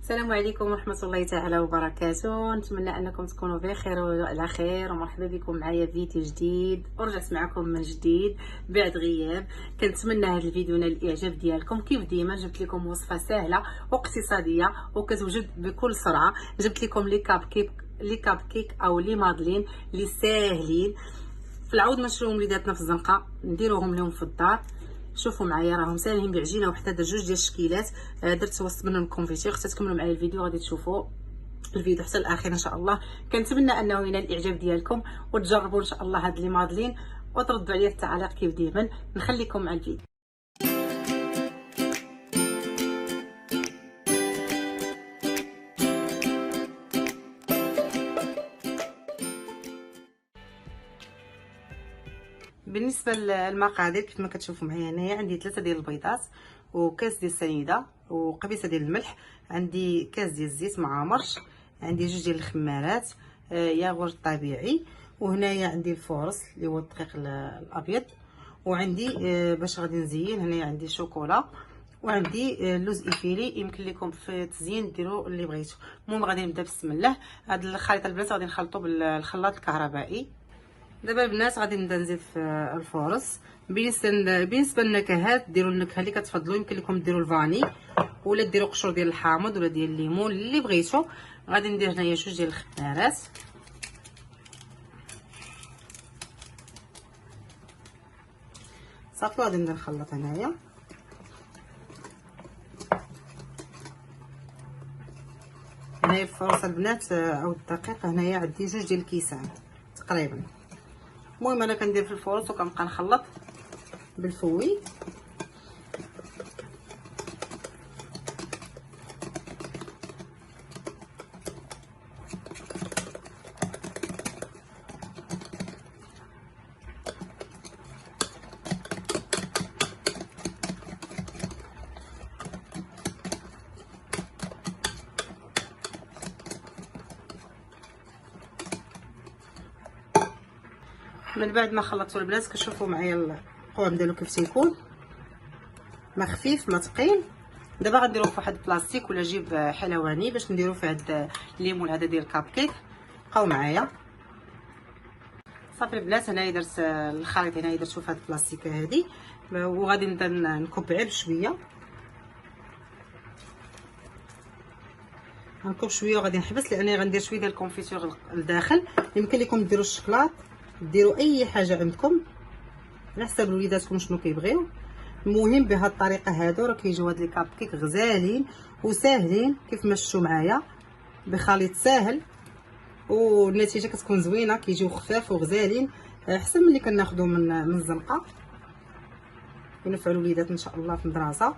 السلام عليكم ورحمة الله تعالى وبركاته. نتمنى انكم تكونوا بخير وعلى خير، ومرحبا بكم معايا في فيديو جديد. ورجعت معكم من جديد بعد غياب. كنتمنى هذا الفيديو ينال الاعجاب ديالكم. كيف ديما جبت لكم وصفة سهلة واقتصادية وكتوجد بكل سرعة. جبت لكم لي كاب كيك او لي مادلين لي ساهلين في العوض ما نشريوهم وليداتنا في الزنقة، نديروهم لهم في الدار. شوفوا معايا راهم ساهلين بعجينه وحده، درت جوج ديال الشكيلات، درت وسط منهم الكونفيتير. حتى تكملوا معايا الفيديو غادي تشوفوا الفيديو حتى الاخير ان شاء الله. كنتمنى انه ينال الاعجاب ديالكم وتجربوا ان شاء الله هاد لي مادلين وتردوا عليا في التعاليق كيف ديما. نخليكم مع الفيديو. بالنسبه للمقادير كيف ما كتشوفوا معايا هنايا، عندي 3 ديال البيضات وكاس ديال السنيده وقبيصه ديال الملح، عندي كاس ديال الزيت معمرش، عندي جوج ديال الخمارات، ياغورت طبيعي، وهنايا عندي الفورص اللي هو الدقيق الابيض، وعندي باش غادي نزين هنايا عندي شوكولا، وعندي اللوز افيلي. يمكن لكم في التزيين ديروا اللي بغيتو. المهم غادي نبدا بسم الله. هاد الخليط البنات غادي نخلطو بالخلاط الكهربائي. دابا البنات غادي نبدا نزيد في الفورص. بالنسبه للنكهات ديروا النكهه اللي كتفضلوا، يمكن لكم ديروا الفاني ولا ديروا قشور ديال الحامض ولا ديال الليمون اللي بغيتو. غادي ندير هنايا جوج ديال الخمارات، صافي غادي نبدا نخلط هنايا. هنايا الفرصه البنات او الدقيق هنايا عندي جوج ديال الكيسان تقريبا. المهم انا كندير في الفرص وكنبقى نخلط بالفوي. من بعد ما خلطتو البنات كتشوفوا معايا القوام ديالو كيف تيكون، ما خفيف ما ثقيل. دابا غنديروه في واحد البلاستيك ولا جيب حلواني باش نديرو فيه هاد الليمون هذا ديال الكاب كيك. بقاو معايا. صافي البنات هنايا درت الخليط، هنايا درتو في هاد البلاستيكه هادي، وغادي نبدا نكب غير بشويه. غنكب شويه وغادي نحبس لاني غندير شويه ديال الكونفيتور لداخل. يمكن لكم ديروا الشكلاط، ديروا اي حاجه عندكم على حساب وليداتكم شنو كيبغيو. المهم بهذه الطريقه هادو راه كيجيو هاد لي كاب كيك غزالين وساهلين كيف ما شفتوا معايا، بخليط ساهل والنتيجه كتكون زوينه، كيجيو خفاف وغزالين احسن من اللي كناخذوا من الزنقه. ينفعوا الوليدات ان شاء الله في المدرسه.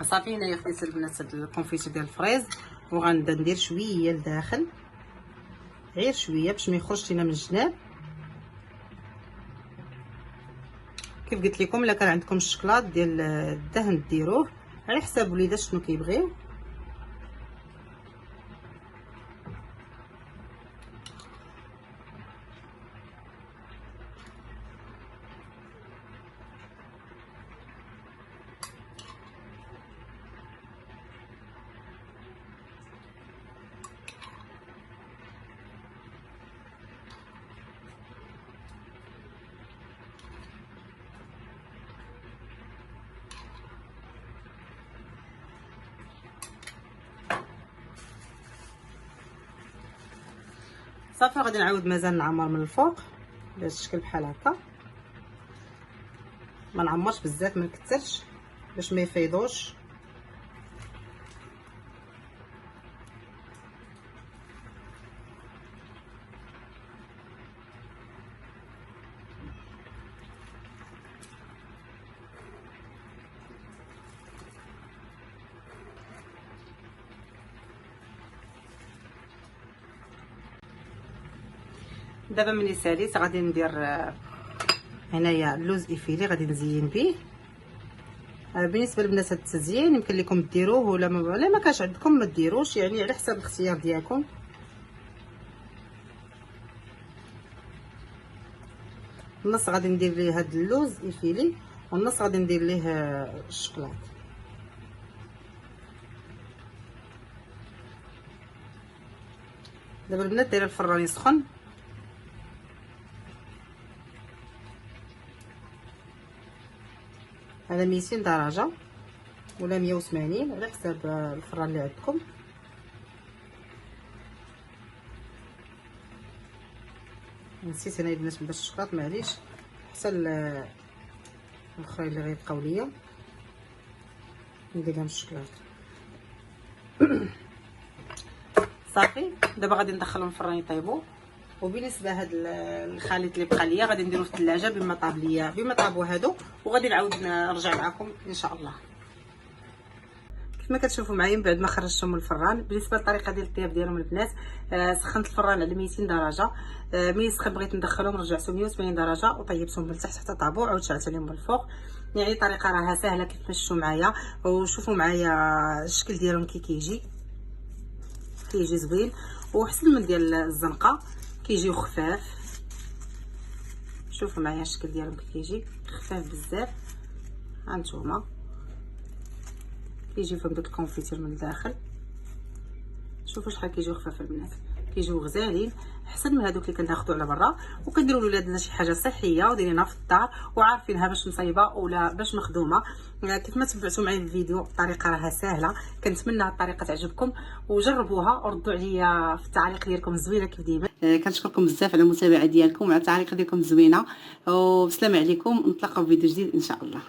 صافي هنايا خديت البنات هاد الكونفيتور ديال الفريز وغنبدا ندير شويه لداخل، غير شويه باش ما يخرجش لينا من الجناب. كيف قلت لكم الا كان عندكم الشكلاط ديال الدهن ديروه على حساب وليدات شنو كيبغيو. صافي غادي نعاود مازال نعمر من الفوق بهذا الشكل بحال هكا. ما نعمرش بزاف ما نكثرش باش ما يفيضوش. دابا ملي ساليت غادي ندير هنايا اللوز ايفيلي غادي نزين به. بالنسبه للبنات هاد التزيين يمكن لكم ديروه ولا ما كانش عندكم ما ديروش، يعني على حسب الاختيار ديالكم. النص غادي ندير ليه هاد اللوز ايفيلي والنص غادي ندير ليه الشوكولات. دابا البنات دايره الفران يسخن، على 200 درجه ولا 180 على حساب الفران اللي عندكم. نسيت انا البنات باش الشوكولات معليش، حتى الاخرين اللي غيبقاو ليا ندير لهم الشوكولات. صافي دابا غادي ندخلهم الفران يطيبوا. وبالنسبه هاد الخليط اللي بقى ليا غادي نديرو في الثلاجه بما طابوا هادو، وغادي نعاود نرجع معكم ان شاء الله. كما كتشوفوا معايا من بعد ما خرجتهم من الفران، بالنسبه للطريقه ديال الطياب ديالهم البنات، سخنت الفران على 200 درجه، ملي سخن بغيت ندخلهم رجعتهم 180 درجه وطيبتهم من التحت حتى طابوا، عاود شعلت عليهم من الفوق. يعني طريقه راها سهله كيف ما شفتوا معايا. وشوفوا معايا الشكل ديالهم كيجي زوين وحسن من ديال الزنقه، كيجيو خفاف. شوفوا معايا الشكل ديالهم كيجي خفاف بزاف. هانتوما كيجيو فيهم داك الكونفيتير من الداخل. شوفوا شحال كيجيو خفاف البنات، كيجيو غزالين احسن من هذوك اللي كناخذوا على برا. وكنديروا لولادنا شي حاجه صحيه ودايرينها في الدار وعارفينها باش مصايبه ولا باش مخدومه. كيف ما تبعتوا معايا في الفيديو الطريقه راها سهله. كنتمنى الطريقه تعجبكم وجربوها وردوا عليا في التعاليق ديالكم الزوينه كيف ديما. كنشكركم بزاف على المتابعه ديالكم وعلى التعاليق ديالكم الزوينه، وبسلام عليكم. نتلاقاو في فيديو جديد ان شاء الله.